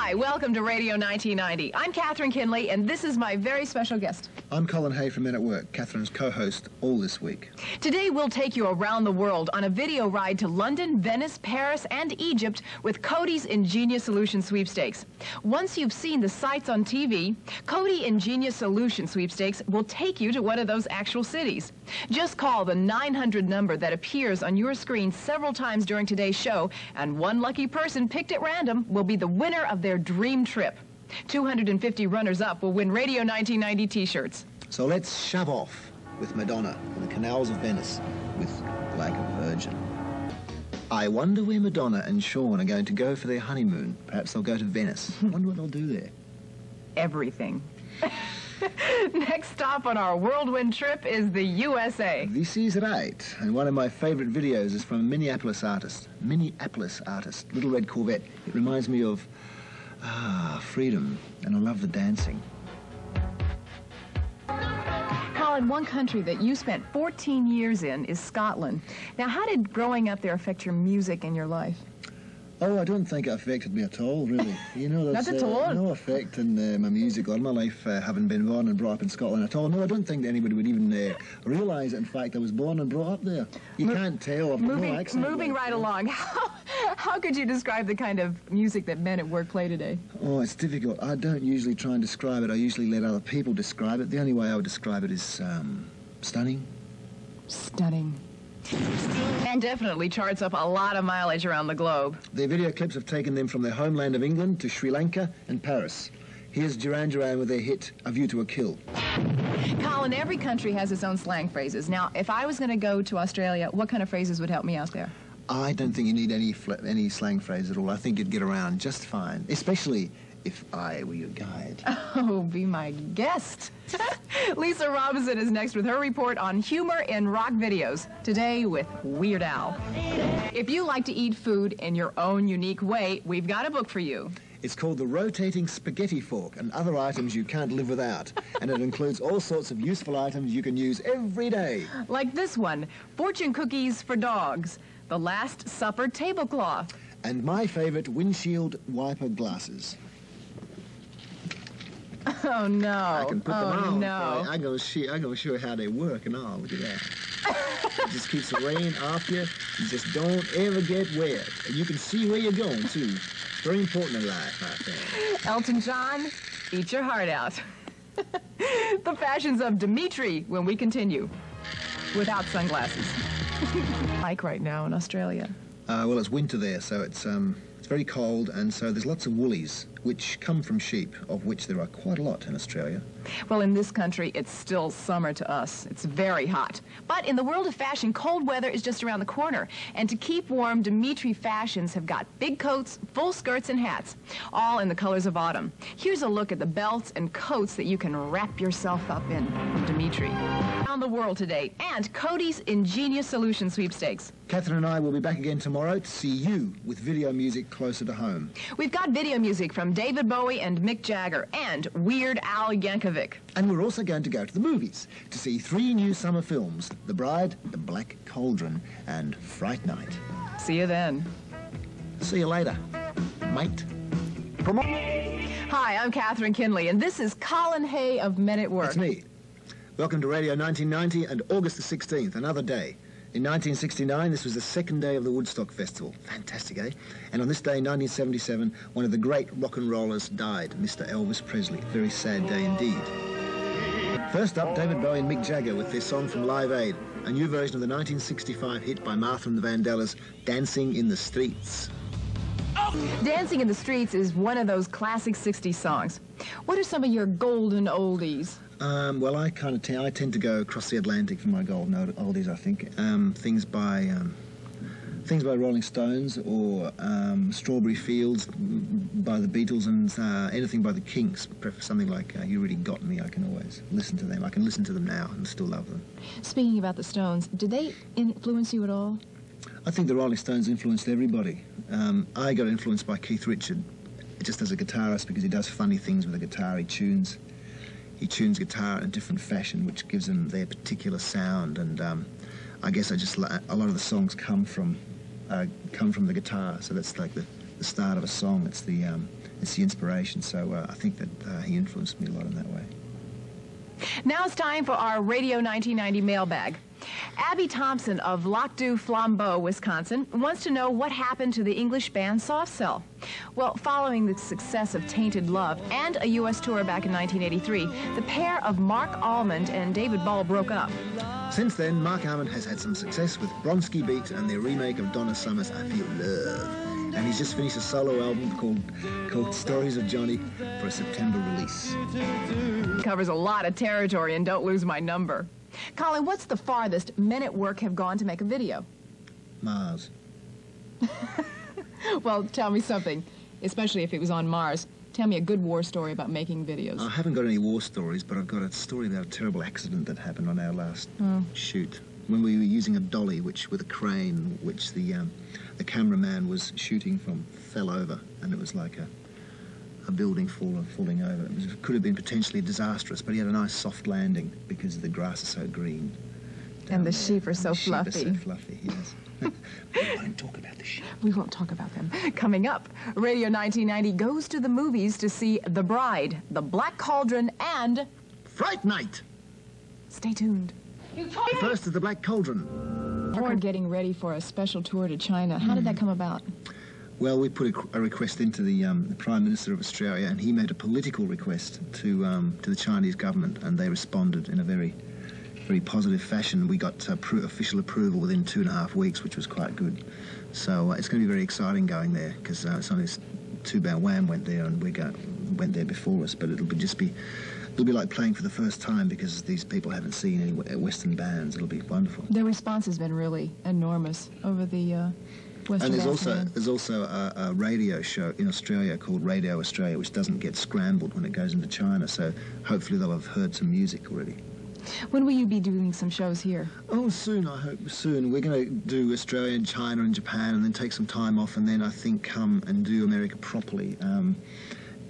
Hi, welcome to Radio 1990. I'm Catherine Kinley, and this is my very special guest. I'm Colin Hay from Men at Work, Catherine's co-host all this week. Today we'll take you around the world on a video ride to London, Venice, Paris, and Egypt with Cody's Ingenious Solution Sweepstakes. Once you've seen the sights on TV, Cody Ingenious Solution Sweepstakes will take you to one of those actual cities. Just call the 900 number that appears on your screen several times during today's show, and one lucky person picked at random will be the winner of their dream trip. 250 runners-up will win Radio 1990 T-shirts. So let's shove off with Madonna in the canals of Venice with Like a Virgin. I wonder where Madonna and Sean are going to go for their honeymoon. Perhaps they'll go to Venice. I wonder what they'll do there. Everything. Next stop on our whirlwind trip is the USA. This is right, and one of my favorite videos is from a Minneapolis artist, Little Red Corvette. It reminds me of freedom, and I love the dancing. Colin, one country that you spent 14 years in is Scotland. Now, how did growing up there affect your music and your life? Oh, I don't think it affected me at all, really. You know, there's Not at all? No effect in my music or my life, having been born and brought up in Scotland at all. No, I don't think that anybody would even realise, in fact, I was born and brought up there. You can't tell. I've got no accent. Moving right along, how could you describe the kind of music that Men at Work play today? Oh, it's difficult. I don't usually try and describe it. I usually let other people describe it. The only way I would describe it is stunning. Stunning. And definitely charts up a lot of mileage around the globe. Their video clips have taken them from their homeland of England to Sri Lanka and Paris. Here's Duran Duran with their hit, A View to a Kill. Colin, every country has its own slang phrases. Now, if I was going to go to Australia, what kind of phrases would help me out there? I don't think you need any slang phrase at all. I think you'd get around just fine, especially if I were your guide. Oh, be my guest. Lisa Robinson is next with her report on humor in rock videos, today with Weird Al. If you like to eat food in your own unique way, we've got a book for you. It's called The Rotating Spaghetti Fork and Other Items You Can't Live Without, and it includes all sorts of useful items you can use every day. Like this one, Fortune Cookies for Dogs, The Last Supper Tablecloth. And my favorite, windshield wiper glasses. Oh, no. I can put them on. No. I'm going to show you how they work and all. Look at that. It just keeps the rain off you. You just don't ever get wet. And you can see where you're going, too. It's very important in life, my friend. Elton John, eat your heart out. The fashions of Dimitri when we continue. Without sunglasses. Like right now in Australia. Well, it's winter there, so it's very cold, and so there's lots of woolies, which come from sheep, of which there are quite a lot in Australia. Well, in this country, it's still summer to us. It's very hot. But in the world of fashion, cold weather is just around the corner. And to keep warm, Dimitri Fashions have got big coats, full skirts, and hats, all in the colors of autumn. Here's a look at the belts and coats that you can wrap yourself up in from Dimitri. Around the world today, and Cody's Ingenious Solution Sweepstakes. Catherine and I will be back again tomorrow to see you with video music closer to home. We've got video music from David Bowie and Mick Jagger and Weird Al Yankovic. And we're also going to go to the movies to see 3 new summer films, The Bride, The Black Cauldron, and Fright Night. See you then. See you later, mate. Hi, I'm Catherine Kinley, and this is Colin Hay of Men at Work. That's me. Welcome to Radio 1990 and August the 16th, another day. In 1969, this was the second day of the Woodstock Festival. Fantastic, eh? And on this day, 1977, one of the great rock and rollers died, Mr. Elvis Presley. Very sad day indeed. First up, David Bowie and Mick Jagger with their song from Live Aid, a new version of the 1965 hit by Martha and the Vandellas, Dancing in the Streets. Dancing in the Streets is one of those classic 60s songs. What are some of your golden oldies? Well, I tend to go across the Atlantic for my golden oldies, I think. Things by Rolling Stones, or Strawberry Fields by the Beatles, and anything by the Kinks. Something like You Really Got Me. I can always listen to them. I can listen to them now and still love them. Speaking about the Stones, did they influence you at all? I think the Rolling Stones influenced everybody. I got influenced by Keith Richards, just as a guitarist, because he does funny things with the guitar. He tunes guitar in a different fashion, which gives them their particular sound. And I guess a lot of the songs come from the guitar. So that's like the start of a song. It's it's the inspiration. So I think that he influenced me a lot in that way. Now it's time for our Radio 1990 mailbag. Abby Thompson of Lac du Flambeau, Wisconsin, wants to know what happened to the English band Soft Cell. Well, following the success of Tainted Love and a U.S. tour back in 1983, the pair of Mark Almond and David Ball broke up. Since then, Mark Almond has had some success with Bronski Beat and their remake of Donna Summer's I Feel Love. And he's just finished a solo album called Stories of Johnny for a September release. Covers a lot of territory, and don't lose my number. Colin, what's the farthest men at work have gone to make a video? Mars. Well, tell me something, especially if it was on Mars. Tell me a good war story about making videos. I haven't got any war stories, but I've got a story about a terrible accident that happened on our last shoot. When we were using a dolly, with a crane, which the cameraman was shooting from, fell over, and it was like a building falling over. It could have been potentially disastrous, but he had a nice soft landing because the grass is so green. And the sheep are so fluffy. Sheep are so fluffy, yes. We won't talk about the sheep. We won't talk about them. Coming up, Radio 1990 goes to the movies to see The Bride, The Black Cauldron, and Fright Night! Stay tuned. First is The Black Cauldron. We're getting ready for a special tour to China. How did that come about? Well, we put a request into the Prime Minister of Australia, and he made a political request to the Chinese government, and they responded in a very, very positive fashion. We got official approval within 2.5 weeks, which was quite good. So it's going to be very exciting going there, because it's only too bad Wham went there, and went there before us. But it'll be like playing for the first time, because these people haven't seen any Western bands. It'll be wonderful. The response has been really enormous over the Western And band. there's also a radio show in Australia called Radio Australia, which doesn't get scrambled when it goes into China. So hopefully they'll have heard some music already. When will you be doing some shows here? Oh, soon, I hope. Soon. We're going to do Australia and China and Japan, and then take some time off, and then I think come and do America properly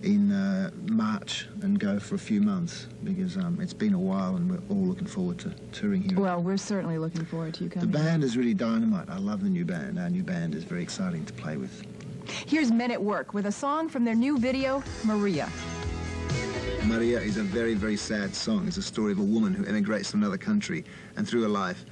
in March and go for a few months, because it's been a while and we're all looking forward to touring here. Well, we're certainly looking forward to you coming. The band is really dynamite. I love the new band. Our new band is very exciting to play with. Here's Men at Work with a song from their new video, Maria. Maria is a very, very sad song. It's a story of a woman who emigrates to another country and through her life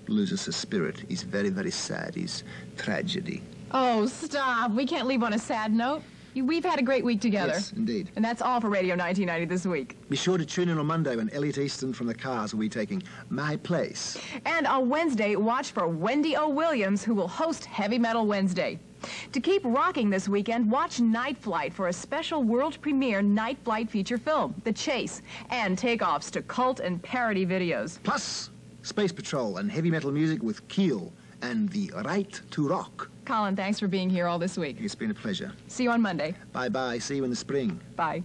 loses her spirit. It's very, very sad. It's tragedy. Oh, stop. We can't leave on a sad note. We've had a great week together. Yes, indeed. And that's all for Radio 1990 this week. Be sure to tune in on Monday when Elliot Easton from the Cars will be taking My Place. And on Wednesday, watch for Wendy O. Williams, who will host Heavy Metal Wednesday. To keep rocking this weekend, watch Night Flight for a special world premiere Night Flight feature film, The Chase, and takeoffs to cult and parody videos. Plus, Space Patrol and heavy metal music with Keel and The Right to Rock. Colin, thanks for being here all this week. It's been a pleasure. See you on Monday. Bye-bye. See you in the spring. Bye.